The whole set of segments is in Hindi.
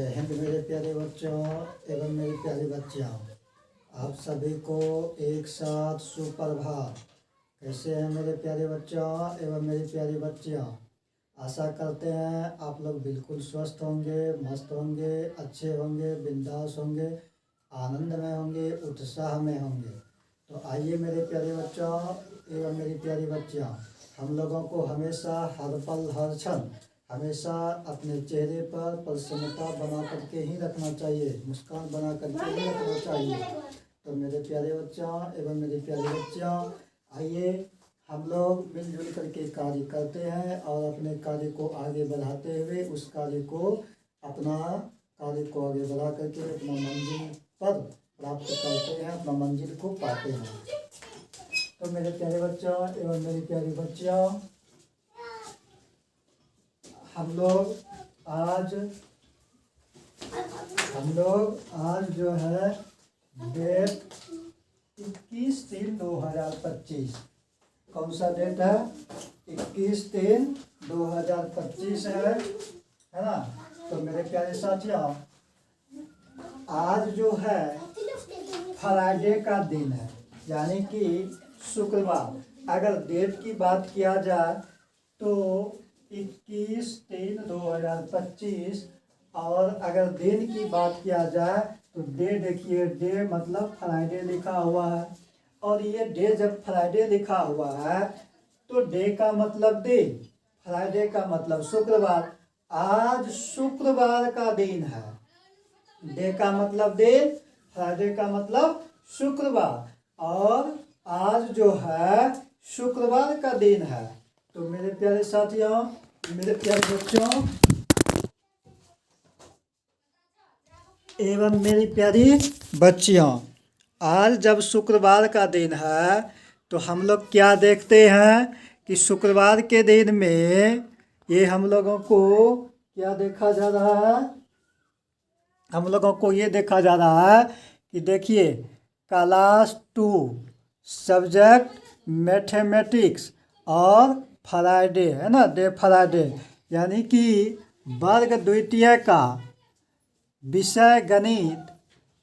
जय हिंद मेरे प्यारे बच्चों एवं मेरी प्यारी बच्चियाँ। आप सभी को एक साथ सुप्रभात। कैसे हैं मेरे प्यारे बच्चों एवं मेरी प्यारी बच्चियाँ। आशा करते हैं आप लोग बिल्कुल स्वस्थ होंगे, मस्त होंगे, अच्छे होंगे, बिंदास होंगे, आनंद में होंगे, उत्साह में होंगे। तो आइए मेरे प्यारे बच्चों एवं मेरी प्यारी बच्चियाँ, हम लोगों को हमेशा हर पल हर क्षण हमेशा अपने चेहरे पर प्रसन्नता बना करके ही रखना चाहिए, मुस्कान बना करके ही रखना चाहिए। तो मेरे प्यारे बच्चों एवं मेरी प्यारी बच्चियों, आइए हम लोग मिलजुल करके कार्य करते हैं और अपने कार्य को आगे बढ़ाते हुए उस कार्य को आगे बढ़ा करके अपना मंजिल पर प्राप्त करते हैं, अपना मंजिल को पाते हैं। तो मेरे प्यारे बच्चों एवं मेरी प्यारी बच्चियों, हम लोग आज जो है डेट 21/3/2025, कौन सा डेट है? 21/3/2025 है ना। तो मेरे प्यारे साथियों, आज जो है फ्राइडे का दिन है, यानी कि शुक्रवार। अगर डेट की बात किया जाए तो 21/3/2025, और अगर दिन की बात किया जाए तो डे देखिए, डे मतलब फ्राइडे लिखा हुआ है। और ये डे जब फ्राइडे लिखा हुआ है तो डे का मतलब दिन, फ्राइडे का मतलब शुक्रवार। आज शुक्रवार का दिन है। डे का मतलब दिन, फ्राइडे का मतलब शुक्रवार, और आज जो है शुक्रवार का दिन है। तो मेरे प्यारे साथियों, मेरे प्यारे बच्चों एवं मेरी प्यारी बच्चियों, आज जब शुक्रवार का दिन है तो हम लोग क्या देखते हैं कि शुक्रवार के दिन में ये हम लोगों को क्या देखा जा रहा है? हम लोगों को ये देखा जा रहा है कि देखिए, क्लास 2 सब्जेक्ट मैथमेटिक्स और फ्राइडे है ना, डे फ्राइडे, यानी कि वर्ग द्वितीय का विषय गणित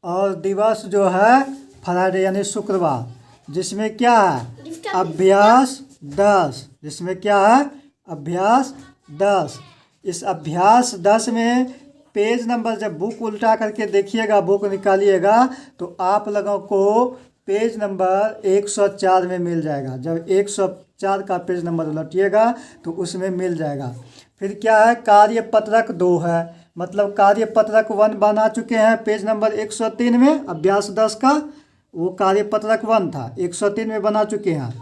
और दिवस जो है फ्राइडे यानी शुक्रवार, जिसमें क्या है? अभ्यास 10। जिसमें क्या है? अभ्यास 10। इस अभ्यास 10 में पेज नंबर, जब बुक उल्टा करके देखिएगा, बुक निकालिएगा, तो आप लोगों को पेज नंबर 104 में मिल जाएगा। जब 104 का पेज नंबर उलटिएगा तो उसमें मिल जाएगा। फिर क्या है? कार्यपत्रक 2 है, मतलब कार्यपत्रक 1 बना चुके हैं पेज नंबर 103 में। अभ्यास 10 का वो कार्यपत्रक 1 था, 103 में बना चुके हैं।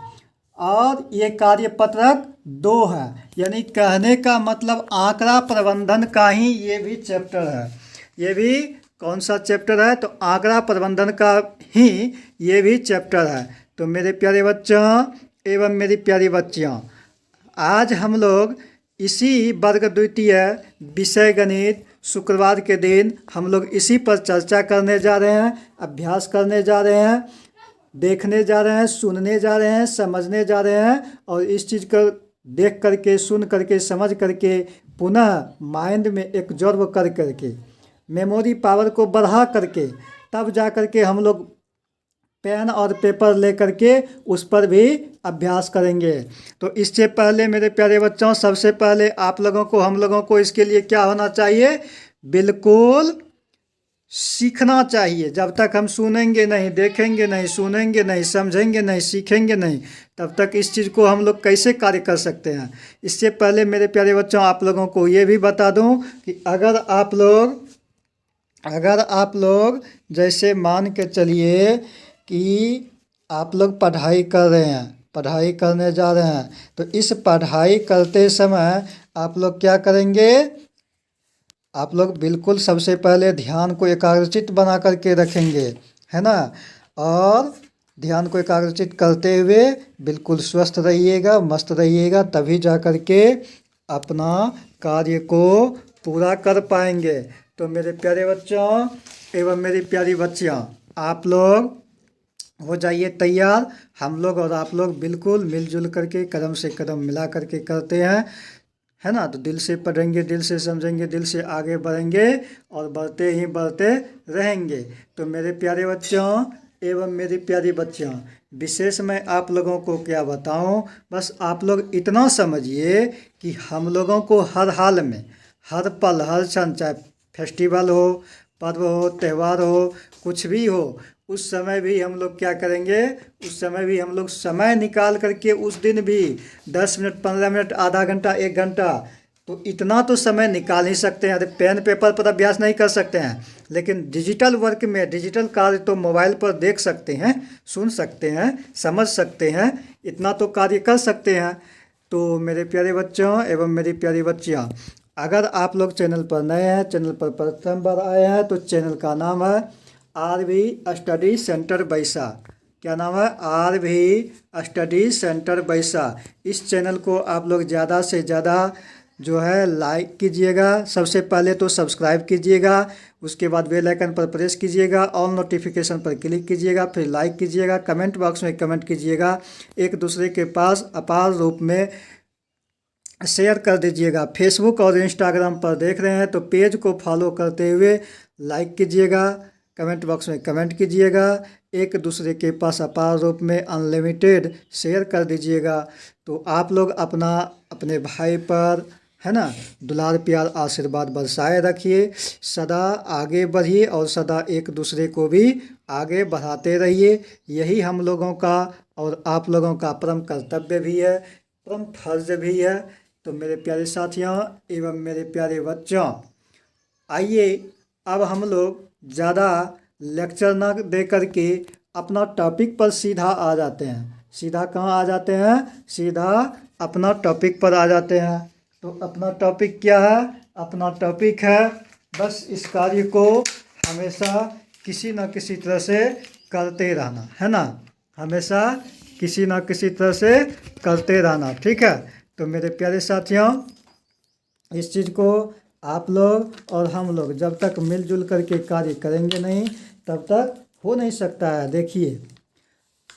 और ये कार्यपत्रक 2 है, यानी कहने का मतलब आंकड़ा प्रबंधन का ही ये भी चैप्टर है। ये भी कौन सा चैप्टर है? तो आंकड़ा प्रबंधन का ही ये भी चैप्टर है। तो मेरे प्यारे बच्चों एवं मेरी प्यारी बच्चियों, आज हम लोग इसी वर्ग द्वितीय विषय गणित शुक्रवार के दिन हम लोग इसी पर चर्चा करने जा रहे हैं, अभ्यास करने जा रहे हैं, देखने जा रहे हैं, सुनने जा रहे हैं, समझने जा रहे हैं। और इस चीज़ को देख करके, सुन करके, समझ करके पुनः माइंड में एब्जॉर्ब कर करके, मेमोरी पावर को बढ़ा करके, तब जा करके हम लोग पेन और पेपर ले करके उस पर भी अभ्यास करेंगे। तो इससे पहले मेरे प्यारे बच्चों, सबसे पहले आप लोगों को, हम लोगों को इसके लिए क्या होना चाहिए? बिल्कुल सीखना चाहिए। जब तक हम सुनेंगे नहीं, देखेंगे नहीं, सुनेंगे नहीं, समझेंगे नहीं, सीखेंगे नहीं, तब तक इस चीज़ को हम लोग कैसे कार्य कर सकते हैं? इससे पहले मेरे प्यारे बच्चों, आप लोगों को ये भी बता दूं कि अगर आप लोग जैसे मान के चलिए कि आप लोग पढ़ाई कर रहे हैं, पढ़ाई करने जा रहे हैं, तो इस पढ़ाई करते समय आप लोग क्या करेंगे? आप लोग बिल्कुल सबसे पहले ध्यान को एकाग्रचित बना करके रखेंगे, है ना। और ध्यान को एकाग्रचित करते हुए बिल्कुल स्वस्थ रहिएगा, मस्त रहिएगा, तभी जा कर के अपना कार्य को पूरा कर पाएंगे। तो मेरे प्यारे बच्चों एवं मेरी प्यारी बच्चियाँ, आप लोग हो जाइए तैयार। हम लोग और आप लोग बिल्कुल मिलजुल करके, कदम से कदम मिला करके करते हैं, है ना। तो दिल से पढ़ेंगे, दिल से समझेंगे, दिल से आगे बढ़ेंगे और बढ़ते ही बढ़ते रहेंगे। तो मेरे प्यारे बच्चों एवं मेरी प्यारी बच्चियों, विशेष मैं आप लोगों को क्या बताऊं, बस आप लोग इतना समझिए कि हम लोगों को हर हाल में, हर पल, हर क्षण, चाहे फेस्टिवल हो, पर्व हो, त्यौहार हो, कुछ भी हो, उस समय भी हम लोग क्या करेंगे, उस समय भी हम लोग समय निकाल करके उस दिन भी 10 मिनट, 15 मिनट, आधा घंटा, 1 घंटा, तो इतना तो समय निकाल ही सकते हैं। अरे पेन पेपर पर अभ्यास नहीं कर सकते हैं, लेकिन डिजिटल वर्क में, डिजिटल कार्य तो मोबाइल पर देख सकते हैं, सुन सकते हैं, समझ सकते हैं, इतना तो कार्य कर सकते हैं। तो मेरे प्यारे बच्चों एवं मेरी प्यारी बच्चियाँ, अगर आप लोग चैनल पर नए हैं, चैनल पर प्रथम बार आए हैं, तो चैनल का नाम है RV स्टडी सेंटर बैसा। क्या नाम है? RV स्टडी सेंटर बैसा। इस चैनल को आप लोग ज़्यादा से ज़्यादा जो है लाइक कीजिएगा, सबसे पहले तो सब्सक्राइब कीजिएगा, उसके बाद बेल आइकन पर प्रेस कीजिएगा, ऑल नोटिफिकेशन पर क्लिक कीजिएगा, फिर लाइक कीजिएगा, कमेंट बॉक्स में कमेंट कीजिएगा, एक दूसरे के पास अपार रूप में शेयर कर दीजिएगा। फेसबुक और इंस्टाग्राम पर देख रहे हैं तो पेज को फॉलो करते हुए लाइक कीजिएगा, कमेंट बॉक्स में कमेंट कीजिएगा, एक दूसरे के पास अपार रूप में अनलिमिटेड शेयर कर दीजिएगा। तो आप लोग अपना, अपने भाई पर, है ना, दुलार प्यार आशीर्वाद बरसाए रखिए, सदा आगे बढ़िए और सदा एक दूसरे को भी आगे बढ़ाते रहिए। यही हम लोगों का और आप लोगों का परम कर्तव्य भी है, परम फर्ज भी है। तो मेरे प्यारे साथियों एवं मेरे प्यारे बच्चों, आइए अब हम लोग ज़्यादा लेक्चर ना दे करके अपना टॉपिक पर सीधा आ जाते हैं। सीधा कहाँ आ जाते हैं? सीधा अपना टॉपिक पर आ जाते हैं। तो अपना टॉपिक क्या है? अपना टॉपिक है बस इस कार्य को हमेशा किसी न किसी तरह से करते रहना, है ना, हमेशा किसी न किसी तरह से करते रहना, ठीक है। तो मेरे प्यारे साथियों, इस चीज़ को आप लोग और हम लोग जब तक मिलजुल करके कार्य करेंगे नहीं, तब तक हो नहीं सकता है। देखिए,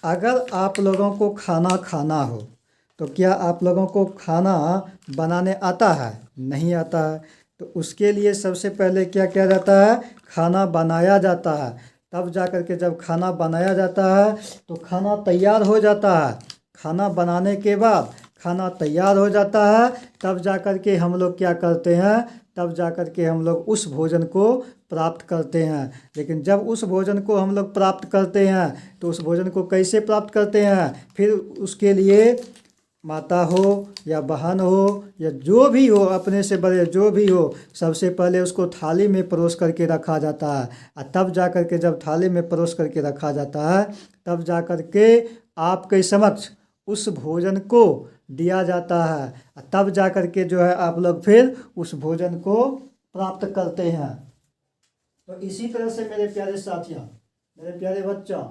अगर आप लोगों को खाना खाना हो तो क्या आप लोगों को खाना बनाने आता है? नहीं आता है। तो उसके लिए सबसे पहले क्या किया जाता है? खाना बनाया जाता है। तब जा कर के जब खाना बनाया जाता है तो खाना तैयार हो जाता है। खाना बनाने के बाद खाना तैयार हो जाता है, तब जा कर के हम लोग क्या करते हैं? तब जा कर के हम लोग उस भोजन को प्राप्त करते हैं। लेकिन जब उस भोजन को हम लोग प्राप्त करते हैं तो उस भोजन को कैसे प्राप्त करते हैं? फिर उसके लिए माता हो या बहन हो या जो भी हो, अपने से बड़े जो भी हो, सबसे पहले उसको थाली में परोस करके रखा जाता है। और तब जा कर के जब थाली में परोस करके रखा जाता है, तब जा कर के आपके समक्ष उस भोजन को दिया जाता है। तब जा कर के जो है आप लोग फिर उस भोजन को प्राप्त करते हैं। तो इसी तरह से मेरे प्यारे साथियों, मेरे प्यारे बच्चों,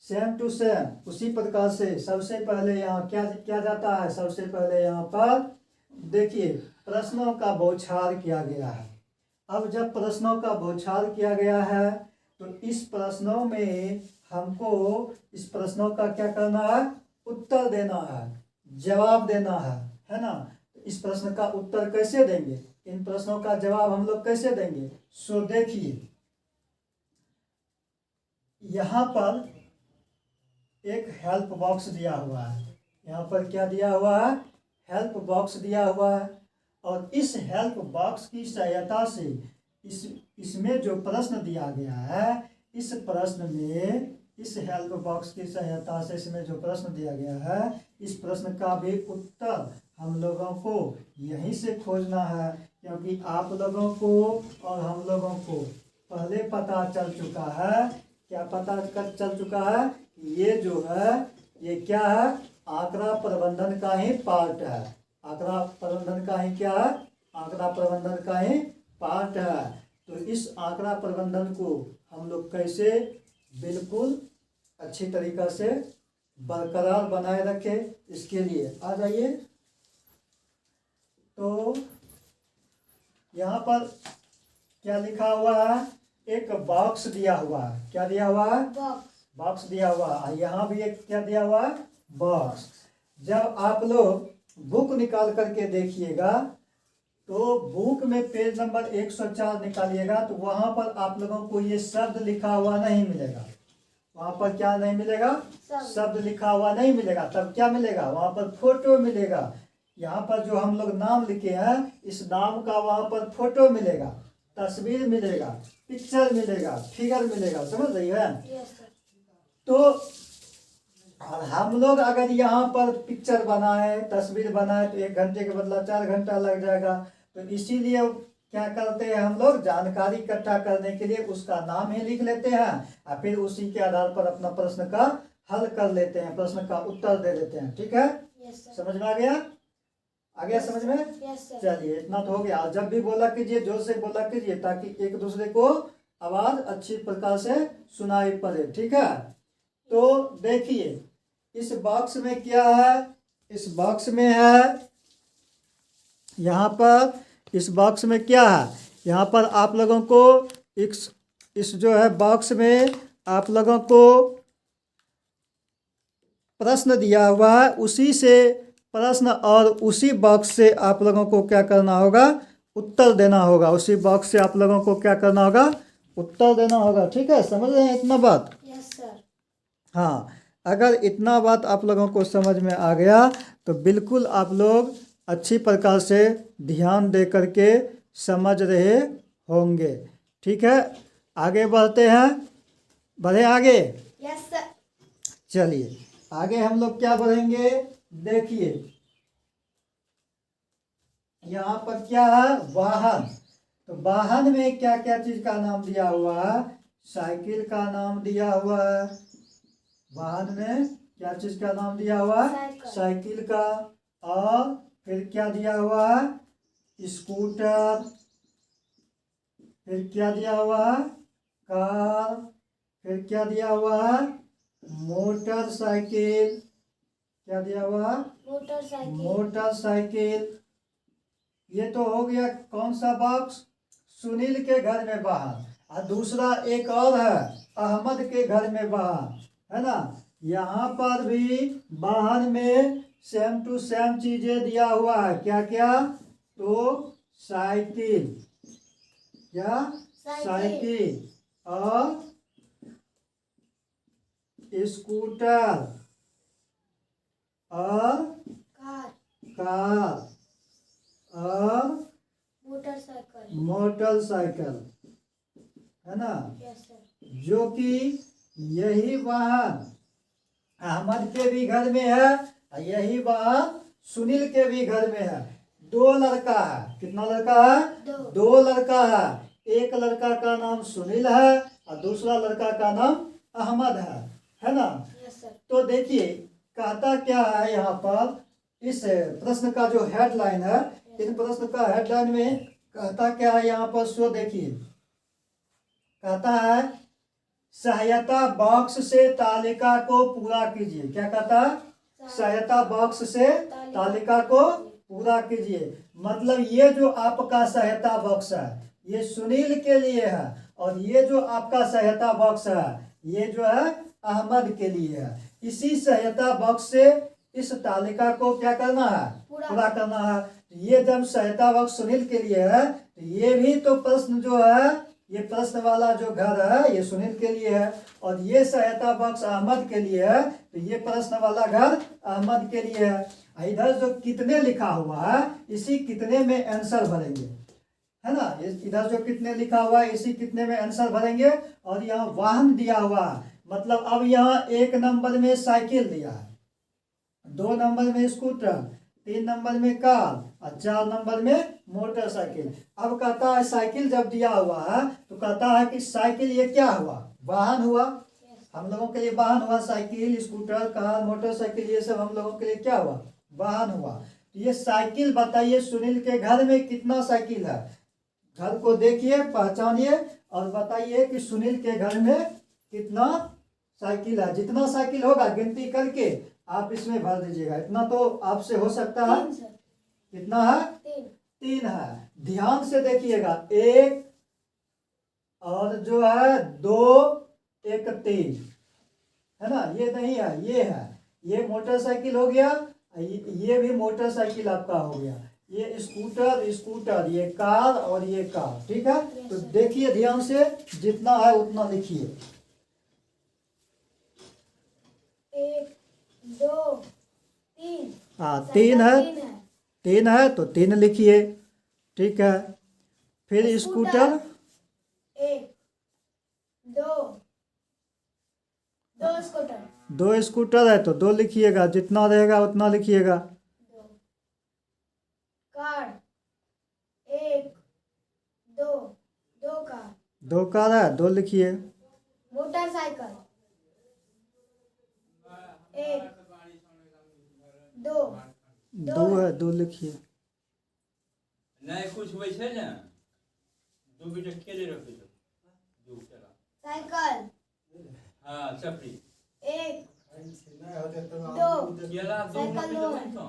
सेम टू सेम उसी प्रकार से सबसे पहले यहाँ क्या किया जाता है? सबसे पहले यहाँ पर देखिए, प्रश्नों का बौछार किया गया है। अब जब प्रश्नों का बौछार किया गया है तो इस प्रश्नों में हमको इस प्रश्नों का क्या करना है? उत्तर देना है, जवाब देना है ना। इस प्रश्न का उत्तर कैसे देंगे? इन प्रश्नों का जवाब हम लोग कैसे देंगे? सो देखिए, यहाँ पर एक हेल्प बॉक्स दिया हुआ है। यहाँ पर क्या दिया हुआ है? हेल्प बॉक्स दिया हुआ है। और इस हेल्प बॉक्स की सहायता से इसमें जो प्रश्न दिया गया है, इस प्रश्न में, इस हेल्प बॉक्स की सहायता से इसमें जो प्रश्न दिया गया है, इस प्रश्न का भी उत्तर हम लोगों को यहीं से खोजना है। क्योंकि आप लोगों को और हम लोगों को पहले पता चल चुका है, क्या पता चल चुका है? ये जो है, ये क्या है? आंकड़ा प्रबंधन का ही पार्ट है। आंकड़ा प्रबंधन का ही क्या है? आंकड़ा प्रबंधन का ही पार्ट है। तो इस आंकड़ा प्रबंधन को हम लोग कैसे बिल्कुल अच्छी तरीक़ा से बरकरार बनाए रखें, इसके लिए आ जाइए। तो यहाँ पर क्या लिखा हुआ है? एक बॉक्स दिया हुआ है। क्या दिया हुआ है? बॉक्स दिया हुआ है। यहाँ भी एक क्या दिया हुआ है? बॉक्स। जब आप लोग बुक निकाल करके देखिएगा तो बुक में पेज नंबर 104 निकालिएगा तो वहां पर आप लोगों को ये शब्द लिखा हुआ नहीं मिलेगा। वहां पर क्या नहीं मिलेगा? शब्द लिखा हुआ नहीं मिलेगा। तब क्या मिलेगा? वहां पर फोटो मिलेगा। यहाँ पर जो हम लोग नाम लिखे हैं इस नाम का वहां पर फोटो मिलेगा, तस्वीर मिलेगा, पिक्चर मिलेगा, फिगर मिलेगा। समझ रही है? तो और हम लोग अगर यहाँ पर पिक्चर बनाए, तस्वीर बनाए तो 1 घंटे के बदला 4 घंटा लग जाएगा। तो इसीलिए क्या करते हैं हम लोग, जानकारी इकट्ठा करने के लिए उसका नाम ही लिख लेते हैं और फिर उसी के आधार पर अपना प्रश्न का हल कर लेते हैं, प्रश्न का उत्तर दे देते हैं। ठीक है? समझ में आ गया? आ गया समझ में? चलिए इतना तो हो गया। जब भी बोला कीजिए जोर से बोला कीजिए ताकि एक दूसरे को आवाज अच्छी प्रकार से सुनाई पड़े। ठीक है? तो देखिए इस बॉक्स में क्या है? इस बॉक्स में है, यहाँ पर इस बॉक्स में क्या है? यहाँ पर आप लोगों को इस जो है बॉक्स में आप लोगों को प्रश्न दिया हुआ है। उसी से प्रश्न और उसी बॉक्स से आप लोगों को क्या करना होगा? उत्तर देना होगा। उसी बॉक्स से आप लोगों को क्या करना होगा? उत्तर देना होगा। ठीक है? समझ रहे हैं इतना बात? Yes sir. हाँ, अगर इतना बात आप लोगों को समझ में आ गया तो बिल्कुल आप लोग अच्छी प्रकार से ध्यान दे करके समझ रहे होंगे। ठीक है? आगे बढ़ते हैं, बढ़े आगे। Yes sir. चलिए आगे हम लोग क्या बढ़ेंगे? देखिए यहाँ पर क्या है? वाहन। तो वाहन में क्या क्या चीज का नाम दिया हुआ है? साइकिल का नाम दिया हुआ है। वाहन में क्या चीज का नाम दिया हुआ है? साइकिल का। और फिर क्या दिया हुआ है? स्कूटर। फिर क्या दिया हुआ है? कार। फिर क्या दिया हुआ है? मोटरसाइकिल। क्या दिया हुआ है? मोटरसाइकिल। मोटरसाइकिल। ये तो हो गया कौन सा बॉक्स? सुनील के घर में वाहन। और दूसरा एक और है अहमद के घर में वाहन, है ना? यहाँ पर भी वाहन में सेम टू सेम चीजें दिया हुआ है। क्या क्या? तो साइकिल। क्या? साइकिल और स्कूटर और कार और मोटरसाइकिल, है ना? Yes sir. जो कि यही वाहन अहमद के भी घर में है और यही वाहन सुनील के भी घर में है। 2 लड़का है। कितना लड़का है? 2 लड़का है। एक लड़का का नाम सुनील है और दूसरा लड़का का नाम अहमद है ना? Yes sir. तो देखिए कहता क्या है यहाँ पर, इस प्रश्न का जो हेडलाइन है, इन प्रश्न का हेडलाइन में कहता क्या है यहाँ पर? सो देखिए कहता है सहायता बॉक्स से तालिका को पूरा कीजिए। क्या कहता है? सहायता बॉक्स से तालिका को पूरा कीजिए। मतलब ये जो आपका सहायता बॉक्स है ये सुनील के लिए है और ये जो आपका सहायता बॉक्स है ये जो है अहमद के लिए है। इसी सहायता बॉक्स से इस तालिका को क्या करना है? पूरा करना है। ये जब सहायता बॉक्स सुनील के लिए है तो ये भी तो प्रश्न जो है, ये प्रश्न वाला जो घर है ये सुनील के लिए है और ये सहायता बॉक्स अहमद के लिए है तो ये प्रश्न वाला घर अहमद के लिए है। इधर जो कितने लिखा हुआ है इसी कितने में आंसर भरेंगे, है ना? इधर जो कितने लिखा हुआ है इसी कितने में आंसर भरेंगे। और यहाँ वाहन दिया हुआ है, मतलब अब यहाँ 1 नंबर में साइकिल दिया है, 2 नंबर में स्कूटर, 3 नंबर में कार और 4 नंबर में मोटरसाइकिल। अब कहता है साइकिल जब दिया हुआ है तो कहता है कि साइकिल ये क्या हुआ? वाहन हुआ। हम लोगों के लिए वाहन हुआ। साइकिल, स्कूटर, कार, मोटरसाइकिल ये सब हम लोगों के लिए क्या हुआ? वाहन हुआ। तो ये साइकिल बताइए सुनील के घर में कितना साइकिल है? घर को देखिए, पहचानिए और बताइए कि सुनील के घर में कितना साइकिल है। जितना साइकिल होगा गिनती करके आप इसमें भर दीजिएगा। इतना तो आपसे हो सकता है। कितना है? 3 है। ध्यान से देखिएगा, 1 और जो है 2, 1, 3, है ना? ये नहीं है, ये है। ये मोटरसाइकिल हो गया, ये भी मोटरसाइकिल आपका हो गया। ये स्कूटर स्कूटर, ये कार और ये कार, ठीक है। तो देखिए ध्यान से, जितना है उतना लिखिए। 1 2 3 हाँ, तीन है, तीन है। तीन है तो तीन लिखिए, ठीक है। फिर स्कूटर 1 2 2 स्कूटर। दो स्कूटर है तो दो लिखिएगा, जितना रहेगा उतना लिखिएगा। 2 कार 1 2 2 कार। दो कार है, दो लिखिए। मोटरसाइकिल 1 2 दो है, दो लिखिए। नहीं कुछ वैसे ना दो बेटा खेले रखे तो दो चला साइकिल हाँ चपड़ी 1 2 केला दो साइकिल मत दो तो है। तो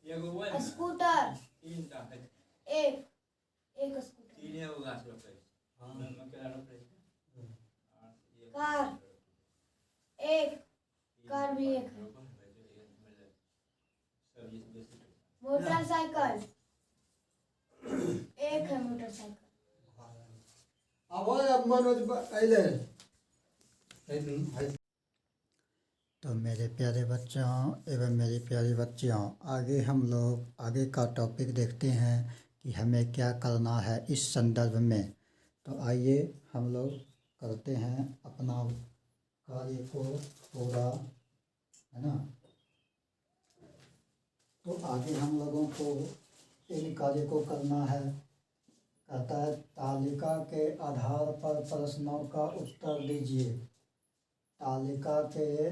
एगो वो स्कूटर तीन टा है 1 1 स्कूटर। तीन एगो गाछ रोपे में केला रोपे कार 1 कार भी 1 है। मोटरसाइकिल 1 है मोटरसाइकिल। तो मेरे प्यारे बच्चों एवं मेरी प्यारी बच्चियों, आगे हम लोग आगे का टॉपिक देखते हैं कि हमें क्या करना है इस संदर्भ में। तो आइए हम लोग करते हैं अपना कार्य को पूरा, है ना। तो आगे हम लोगों को इन कार्य को करना है। कहता है तालिका के आधार पर प्रश्नों का उत्तर दीजिए। तालिका के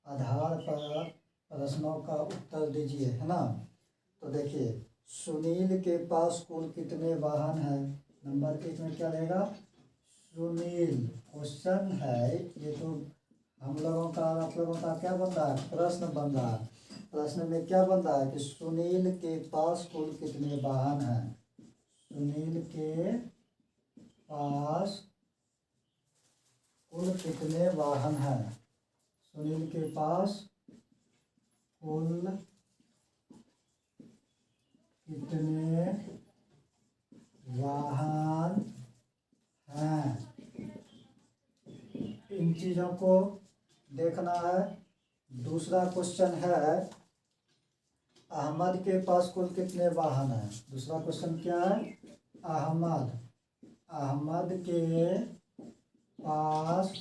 आधार पर प्रश्नों का उत्तर दीजिए, है ना। तो देखिए, सुनील के पास कुल कितने वाहन हैं। नंबर 1 में क्या रहेगा, सुनील। क्वेश्चन है ये, तो हम लोगों का और आप लोगों का क्या बन रहा है, प्रश्न बन रहा है। प्रश्न में क्या बन रहा है कि सुनील के पास कुल कितने वाहन हैं। सुनील के पास कुल कितने वाहन हैं। सुनील के पास कुल कितने वाहन हैं, इन चीज़ों को देखना है। दूसरा क्वेश्चन है अहमद के पास कुल कितने वाहन हैं। दूसरा क्वेश्चन क्या है, अहमद के पास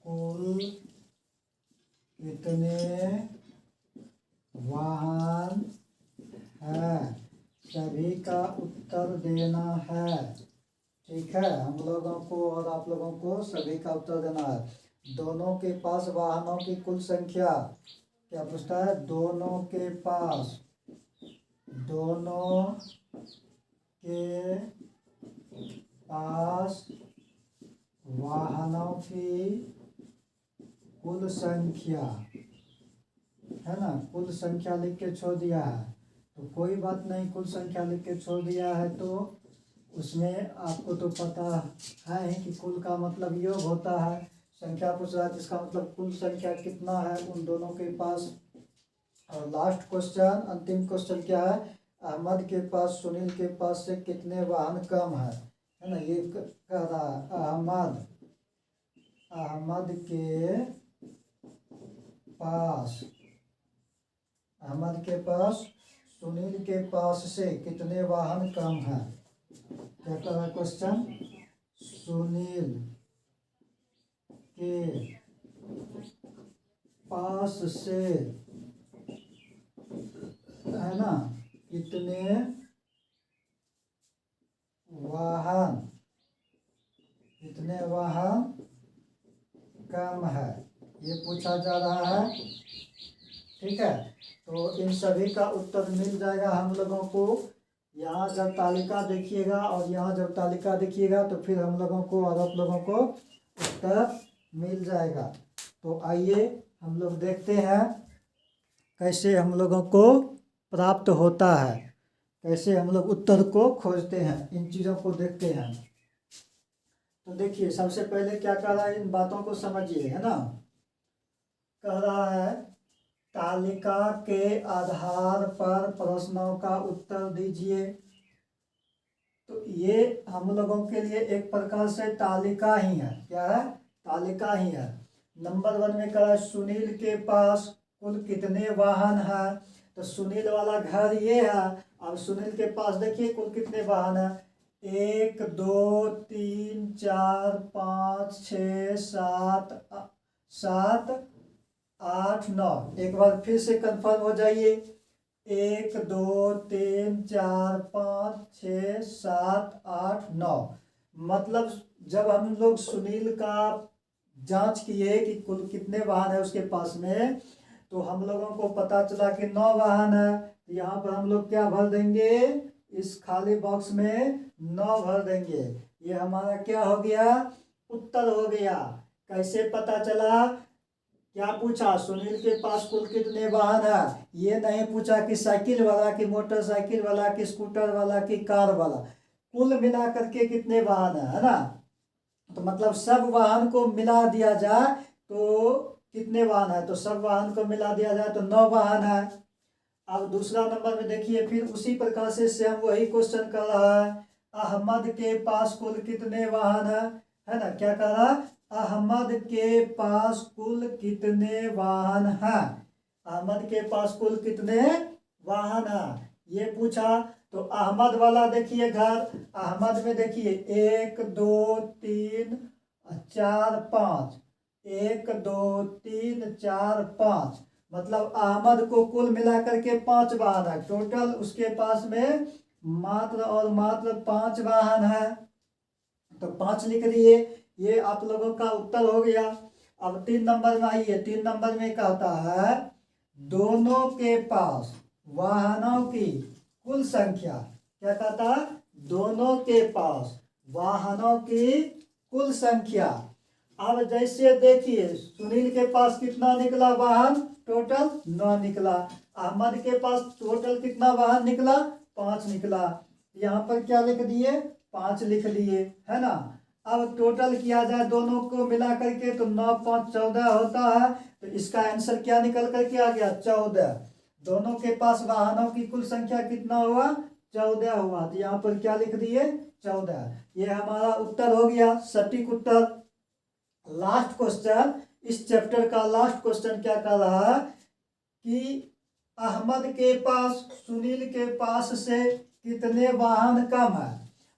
कुल कितने वाहन हैं, सभी का उत्तर देना है, ठीक है। हम लोगों को और आप लोगों को सभी का उत्तर देना है। दोनों के पास वाहनों की कुल संख्या क्या पूछता है, दोनों के पास वाहनों की कुल संख्या, है ना। कुल संख्या लिख के छोड़ दिया है तो कोई बात नहीं, कुल संख्या लिख के छोड़ दिया है तो उसमें आपको तो पता है ही कि कुल का मतलब योग होता है। संख्या पूछ रहा है जिसका मतलब कुल संख्या कितना है उन दोनों के पास। और लास्ट क्वेश्चन, अंतिम क्वेश्चन क्या है, अहमद के पास सुनील के पास से कितने वाहन कम है ना। ये कह रहा है अहमद के पास सुनील के पास से कितने वाहन कम है। क्या कह रहा है क्वेश्चन, सुनील के पास से, है ना, कितने वाहन कम है, ये पूछा जा रहा है, ठीक है। तो इन सभी का उत्तर मिल जाएगा हम लोगों को। यहाँ जब तालिका देखिएगा और यहाँ जब तालिका देखिएगा तो फिर हम लोगों को और आप लोगों को उत्तर मिल जाएगा। तो आइए हम लोग देखते हैं कैसे हम लोगों को प्राप्त होता है, कैसे हम लोग उत्तर को खोजते हैं, इन चीज़ों को देखते हैं। तो देखिए सबसे पहले क्या कह रहा है, इन बातों को समझिए, है ना। कह रहा है तालिका के आधार पर प्रश्नों का उत्तर दीजिए। तो ये हम लोगों के लिए एक प्रकार से तालिका ही है। क्या है? तालिका ही है। नंबर 1 में कहा सुनील के पास कुल कितने वाहन हैं। तो सुनील वाला घर ये है। अब सुनील के पास देखिए कुल कितने वाहन हैं। 1 2 3 4 5 6 7 8 9। एक बार फिर से कंफर्म हो जाइए। 1 2 3 4 5 6 7 8 9। मतलब जब हम लोग सुनील का जांच किए कि कुल कितने वाहन है उसके पास में, तो हम लोगों को पता चला कि 9 वाहन है। तो यहाँ पर हम लोग क्या भर देंगे, इस खाली बॉक्स में 9 भर देंगे। ये हमारा क्या हो गया, उत्तर हो गया। कैसे पता चला, क्या पूछा, सुनील के पास कुल कितने वाहन है। ये नहीं पूछा कि साइकिल वाला, कि मोटरसाइकिल वाला, कि स्कूटर वाला, कि कार वाला, कुल मिला करके कितने वाहन है ना। तो मतलब सब वाहन को मिला दिया जाए तो कितने वाहन है, तो सब वाहन को मिला दिया जाए तो 9 वाहन है। अब दूसरा नंबर में देखिए, फिर उसी प्रकार से सेम वही क्वेश्चन कर रहा है। अहमद के पास कुल कितने वाहन है ना। क्या कह रहा, अहमद के पास कुल कितने वाहन हैं। अहमद के पास कुल कितने वाहन हैं ये पूछा। तो अहमद वाला देखिए घर, अहमद में देखिए 1 2 3 4 5, 1 2 3 4 5। मतलब अहमद को कुल मिलाकर के 5 वाहन है। टोटल उसके पास में मात्र और मात्र 5 वाहन है। तो 5 लिख दिए। ये आप लोगों का उत्तर हो गया। अब 3 नंबर में आइए। 3 नंबर में कहता है दोनों के पास वाहनों की कुल संख्या। क्या कहता है, दोनों के पास वाहनों की कुल संख्या। अब जैसे देखिए सुनील के पास कितना निकला वाहन, टोटल 9 निकला। अहमद के पास टोटल कितना वाहन निकला, 5 निकला। यहाँ पर क्या लिख दिए, 5 लिख दिए, है ना। अब टोटल किया जाए दोनों को मिला करके तो 9 5 14 होता है। तो इसका आंसर क्या निकल करके आ गया, 14। दोनों के पास वाहनों की कुल संख्या कितना हुआ, 14 हुआ। तो यहाँ पर क्या लिख दिए, 14। ये हमारा उत्तर हो गया, सटीक उत्तर। लास्ट क्वेश्चन, इस चैप्टर का लास्ट क्वेश्चन क्या कर रहा है कि अहमद के पास सुनील के पास से कितने वाहन कम है।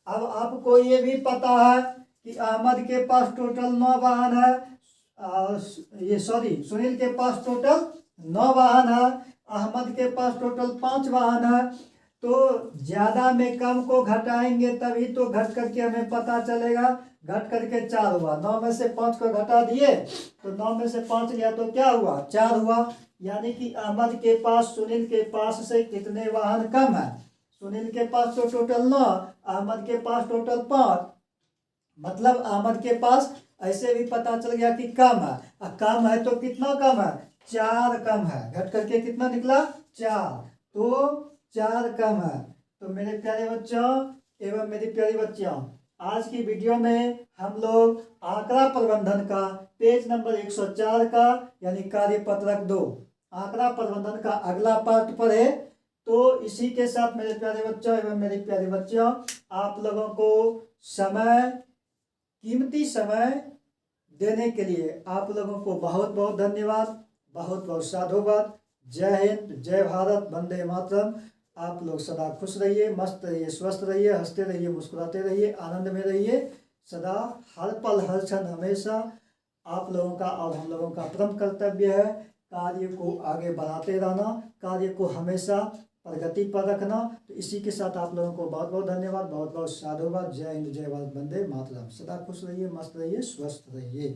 अब आपको ये भी पता है कि अहमद के पास टोटल 9 वाहन है। सुनील के पास टोटल 9 वाहन है, अहमद के पास टोटल 5 वाहन है। तो ज्यादा में कम को घटाएंगे तभी तो घट करके हमें पता चलेगा। घट करके 4 हुआ। 9 में से 5 को घटा दिए तो 9 में से 5 लिया तो क्या हुआ, 4 हुआ। यानी कि अहमद के पास सुनील के पास से कितने वाहन कम है। सुनील के पास तो टोटल 9, अहमद के पास टोटल 5। मतलब अहमद के पास ऐसे भी पता चल गया कि कम है। कम है तो कितना कम है, 4 कम है। घट करके कितना निकला, 4। तो 4 कम है। तो मेरे प्यारे बच्चों एवं मेरी प्यारी बच्चियों, आज की वीडियो में हम लोग आंकड़ा प्रबंधन का पेज नंबर 104 का यानी कार्यपत्रक 2 आंकड़ा प्रबंधन का अगला पार्ट पढ़े। तो इसी के साथ मेरे प्यारे बच्चों एवं मेरी प्यारी बच्चियों, आप लोगों को कीमती समय देने के लिए आप लोगों को बहुत बहुत धन्यवाद, बहुत बहुत साधुवाद। जय हिंद, जय भारत, वंदे मातरम। आप लोग सदा खुश रहिए, मस्त रहिए, स्वस्थ रहिए, हंसते रहिए, मुस्कुराते रहिए, आनंद में रहिए सदा, हर पल हर क्षण हमेशा। आप लोगों का और हम लोगों का परम कर्तव्य है कार्य को आगे बढ़ाते रहना, कार्य को हमेशा प्रगति पर रखना। तो इसी के साथ आप लोगों को बहुत बहुत धन्यवाद, बहुत बहुत साधुवाद। जय हिंद, जय भारत, वंदे मातरम। सदा खुश रहिए, मस्त रहिए, स्वस्थ रहिए।